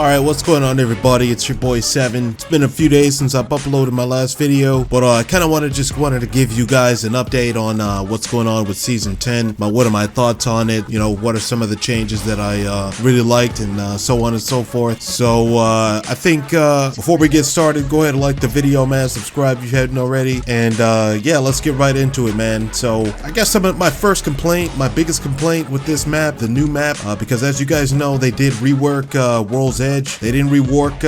Alright, what's going on everybody? It's your boy 7. It's been a few days since I've uploaded my last video, but I kind of wanted to give you guys an update on what's going on with Season 10, what are my thoughts on it, you know, what are some of the changes that I really liked, and so on and so forth. So I think before we get started, go ahead and like the video, man, subscribe if you hadn't already, and yeah, let's get right into it, man. So I guess my first complaint, my biggest complaint with this map, the new map, because as you guys know, they did rework World's Edge. They didn't rework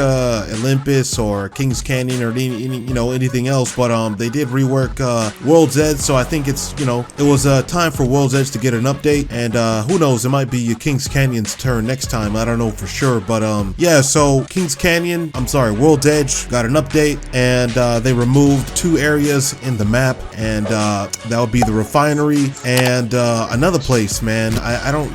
Olympus or Kings Canyon or anything else, but they did rework World's Edge. So I think it's, it was time for World's Edge to get an update, and who knows, it might be Kings Canyon's turn next time. I don't know for sure, but yeah. So World's Edge got an update, and they removed 2 areas in the map, and that would be the refinery and another place, man.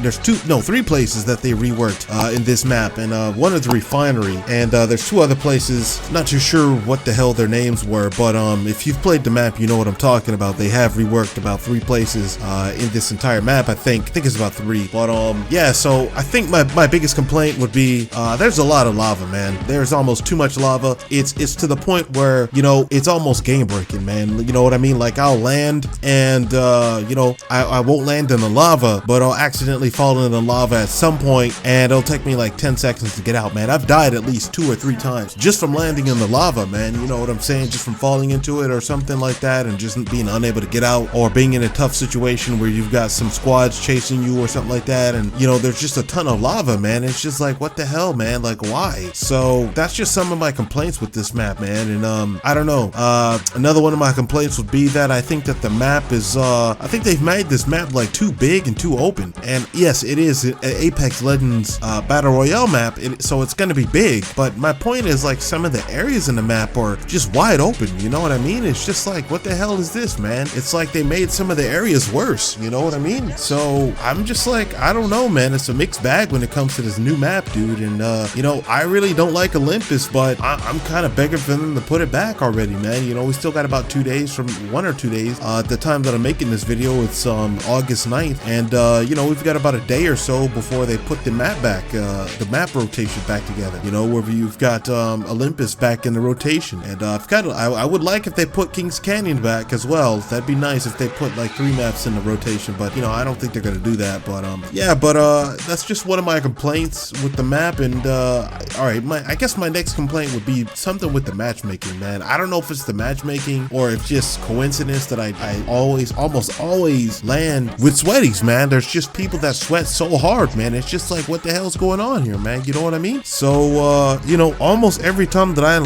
There's 3 places that they reworked in this map, and one is the refinery, and there's 2 other places. Not too sure what the hell their names were, but if you've played the map, you know what I'm talking about. They have reworked about 3 places in this entire map. I think it's about 3, but yeah. So I think my biggest complaint would be there's a lot of lava, man. There's almost too much lava. It's to the point where it's almost game breaking, man. You know what I mean? Like, I'll land and I won't land in the lava, but I'll accidentally fall in the lava at some point, and it'll take me like 10 seconds to get out, man. I've died at least 2 or 3 times just from landing in the lava, man. You know what I'm saying? Just from falling into it or something like that, and just being unable to get out, or being in a tough situation where you've got some squads chasing you or something like that, and there's just a ton of lava, man. It's just like, what the hell, man? Like, why? So that's just some of my complaints with this map, man. And I don't know, another one of my complaints would be that I think that the map is I think they've made this map like too big and too open. And yes, it is an Apex Legends Battle Royale map, so it's gonna be big, but my point is, like, some of the areas in the map are just wide open, you know what I mean? It's just like, what the hell is this, man? It's like they made some of the areas worse, you know what I mean? So I'm just like, I don't know, man. It's a mixed bag when it comes to this new map, dude. And I really don't like Olympus, but I'm kind of begging for them to put it back already, man. We still got about 2 days, from 1 or 2 days at the time that I'm making this video. It's August 9th, and we've got about a day or so before they put the map back, the map rotation back together, where you've got Olympus back in the rotation. And I would like if they put Kings Canyon back as well. That'd be nice if they put like 3 maps in the rotation, but I don't think they're gonna do that. But yeah, but that's just one of my complaints with the map. And all right, I guess my next complaint would be something with the matchmaking, man. I don't know if it's the matchmaking or if just coincidence that I almost always land with sweaties, man. There's just people that sweat so hard, man. It's just like, what the hell's going on here, man? You know what I mean? So almost every time that I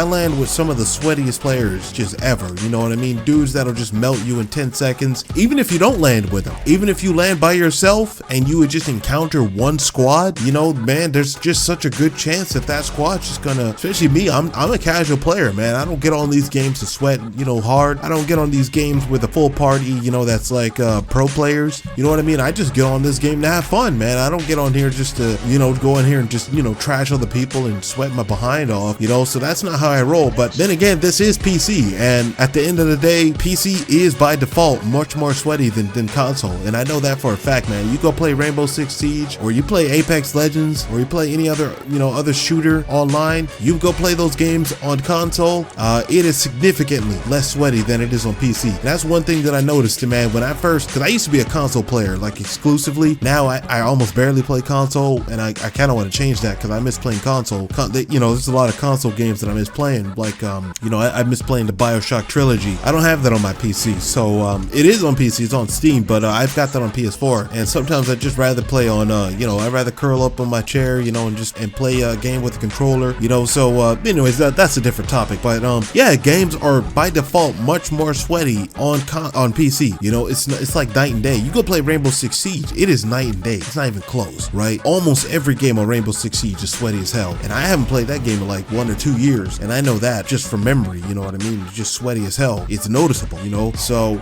land with some of the sweatiest players just ever. You know what I mean? Dudes that'll just melt you in 10 seconds, even if you don't land with them. Even if you land by yourself and you would just encounter one squad, man, there's just such a good chance that squad's just gonna, especially me, I'm a casual player, man. I don't get on these games to sweat, hard. I don't get on these games with a full party, that's like pro players. You know what I mean? I just get on this game to have fun, man. I don't get on here just to, go in here and just, trash other people and sweat my behind off, so that's not how I roll. But then again, this is PC, and at the end of the day, PC is by default much more sweaty than console, and I know that for a fact, man. You go play Rainbow Six Siege, or you play Apex Legends, or you play any other, other shooter online, you go play those games on console, it is significantly less sweaty than it is on PC. That's one thing that I noticed, man, when because I used to be a console player, like, exclusively. Now I almost barely play console, and I kind of want to change that because I miss playing console. There's a lot of console games that I miss playing, like, I miss playing the BioShock trilogy. I don't have that on my PC, so it is on PC, it's on Steam, but I've got that on PS4, and sometimes I just rather play on, I'd rather curl up on my chair, and play a game with a controller, so anyways, that's a different topic. But yeah, games are by default much more sweaty on PC. It's like night and day. You go play Rainbow Six Siege, it is night and day. It's not even close, right? Almost every game on Rainbow Six Siege is sweaty as hell, and I haven't played that game in like 1 or 2 years, and I know that just from memory. You know what I mean? It's just sweaty as hell. It's noticeable, so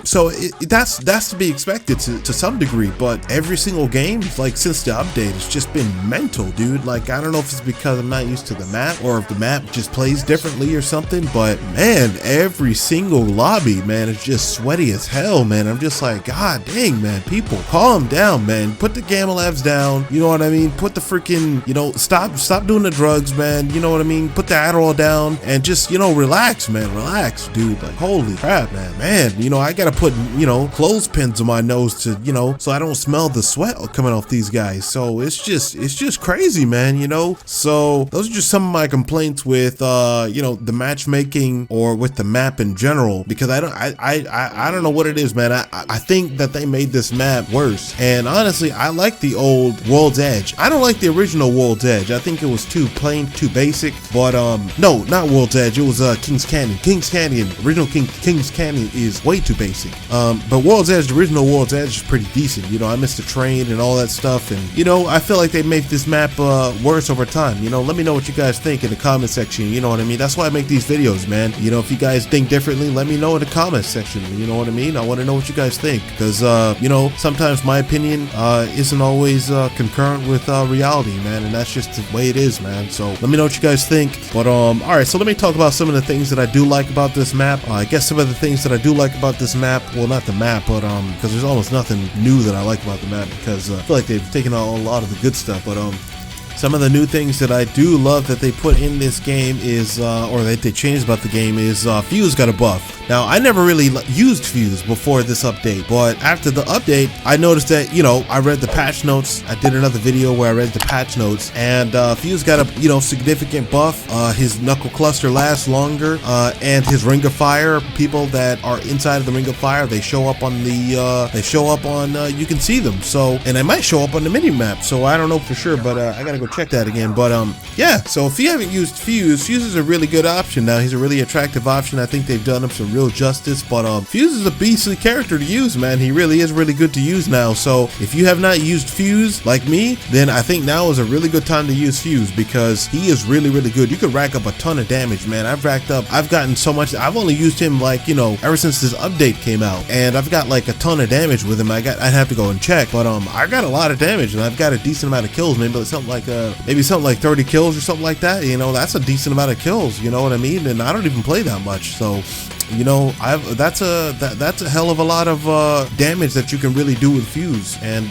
so that's to be expected to some degree. But every single game, like, since the update, it's just been mental, dude. Like, I don't know if it's because I'm not used to the map, or if the map just plays differently or something, but man, every single lobby, man, is just sweaty as hell, man. I'm just like, god dang, man, people calm down, man. Put the gamma labs down, you know what I mean? Put the freaking fucking, you know, stop doing the drugs, man. You know what I mean? Put the Adderall down and just, you know, relax, man. Relax, dude. Like, holy crap, man. You know, I gotta put, you know, clothespins on my nose to, you know, so I don't smell the sweat coming off these guys. So it's just crazy, man, you know? So those are just some of my complaints with, you know, the matchmaking or with the map in general, because I don't know what it is, man. I think that they made this map worse. And honestly, I like the old World's Edge. I don't like the original World's Edge. I think it was too plain, too basic. But no, not World's Edge. It was King's Canyon. King's Canyon, original King's Canyon is way too basic. But World's Edge, the original World's Edge is pretty decent. You know, I missed the train and all that stuff, and you know, I feel like they make this map worse over time. You know, let me know what you guys think in the comment section. You know what I mean? That's why I make these videos, man. You know, if you guys think differently, let me know in the comment section. You know what I mean? I want to know what you guys think, because you know, sometimes my opinion isn't always concurrent with reality, man, and that's just the way it is, man. So let me know what you guys think. But all right, so let me talk about some of the things that I do like about this map. I guess some of the things that I do like about this map, well, not the map, but because there's almost nothing new that I like about the map, because I feel like they've taken out a lot of the good stuff. But some of the new things that I do love that they put in this game is, or that they changed about the game is, Fuse got a buff. Now, I never really used Fuse before this update, but after the update, I noticed that, you know, I read the patch notes. I did another video where I read the patch notes, and Fuse got a, you know, significant buff. His knuckle cluster lasts longer, and his ring of fire, people that are inside of the ring of fire, they show up on the, you can see them. So, and they might show up on the mini map. So I don't know for sure, but I gotta go check that again. But yeah, so if you haven't used Fuse, Fuse is a really good option. Now, he's a really attractive option. I think they've done him some real justice, but Fuse is a beastly character to use, man. He really is really good to use now. So if you have not used Fuse like me, then I think now is a really good time to use Fuse, because he is really good. You could rack up a ton of damage, man. I've gotten so much. I've only used him, like, you know, ever since this update came out, and I've got like a ton of damage with him. I'd have to go and check, but I got a lot of damage, and I've got a decent amount of kills. Maybe something like 30 kills or something like that. You know, that's a decent amount of kills, you know what I mean? And I don't even play that much, so you know, that's a hell of a lot of damage that you can really do with Fuse. And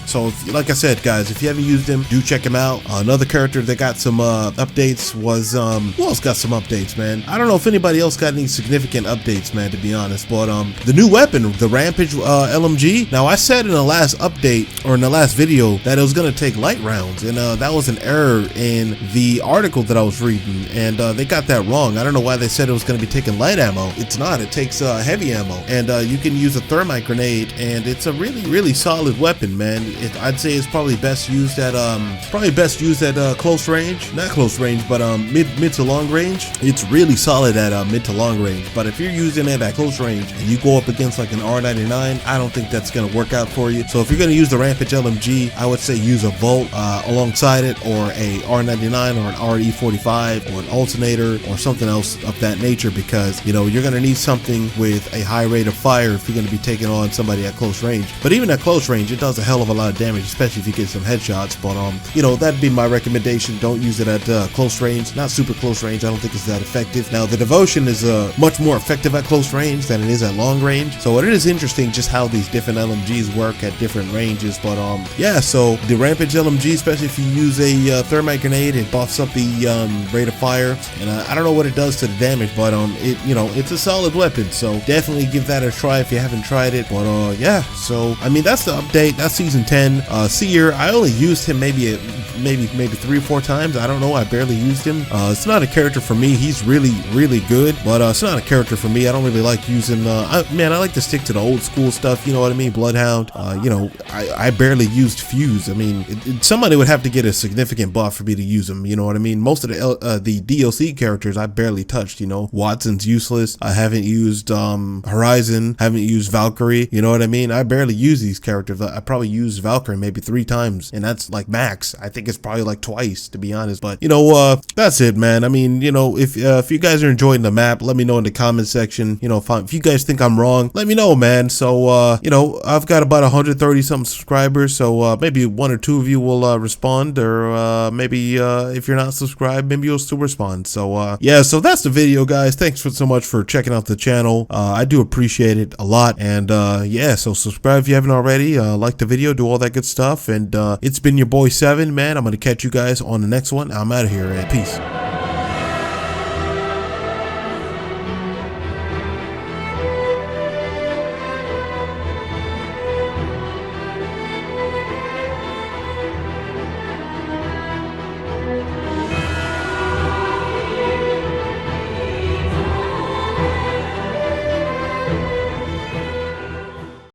so like I said, guys, if you haven't used him, do check him out. Another character that got some updates was who else got some updates, man? I don't know if anybody else got any significant updates, man, to be honest, but the new weapon, the Rampage LMG. Now, I said in the last update, or in the last video, that it was gonna take light rounds, and that was an error in the article that I was reading, and they got that wrong. I don't know why they said it was gonna be taking light ammo. It's not. It takes heavy ammo, and you can use a thermite grenade, and it's a really solid weapon, man. I'd say it's probably best used at close range, not close range, but mid to long range. It's really solid at mid to long range. But if you're using it at close range and you go up against like an R99, I don't think that's gonna work out for you. So if you're gonna use the Rampage LMG, I would say use a Volt alongside it, or a R99, or an RE45, or an alternator, or something else of that nature, because you know you're gonna need something with a high rate of fire if you're going to be taking on somebody at close range. But even at close range, it does a hell of a lot of damage, especially if you get some headshots. But you know, that'd be my recommendation. Don't use it at close range, not super close range. I don't think it's that effective. Now, the Devotion is much more effective at close range than it is at long range, so it is interesting just how these different LMGs work at different ranges. But yeah, so the Rampage LMG, especially if you use a thermite grenade, it buffs up the rate of fire, and I don't know what it does to the damage, but it, you know, it's a solid weapon, so definitely give that a try if you haven't tried it. But yeah, so I mean, that's the update. That's season 10. Seer, I only used him maybe 3 or 4 times. I don't know, I barely used him. It's not a character for me. He's really good, but it's not a character for me. I don't really like using man, I like to stick to the old school stuff, you know what I mean? Bloodhound. You know, I barely used Fuse. I mean, somebody would have to get a significant buff for me to use him, you know what I mean? Most of the DLC characters I barely touched, you know. Watson's useless. I haven't used Horizon, haven't used Valkyrie, you know what I mean? I barely use these characters. I probably used Valkyrie maybe 3 times, and that's like max. I think it's probably like twice, to be honest. But you know, that's it, man. I mean, you know, if you guys are enjoying the map, let me know in the comment section. You know, if you guys think I'm wrong, let me know, man. So you know, I've got about 130 something subscribers, so maybe 1 or 2 of you will respond, or maybe if you're not subscribed, maybe you'll still respond. So yeah, so that's the video, guys. Thanks so much for checking out the channel. I do appreciate it a lot. And yeah, so subscribe if you haven't already. Like the video, do all that good stuff. And it's been your boy 7, man. I'm gonna catch you guys on the next one. I'm out of here, and peace.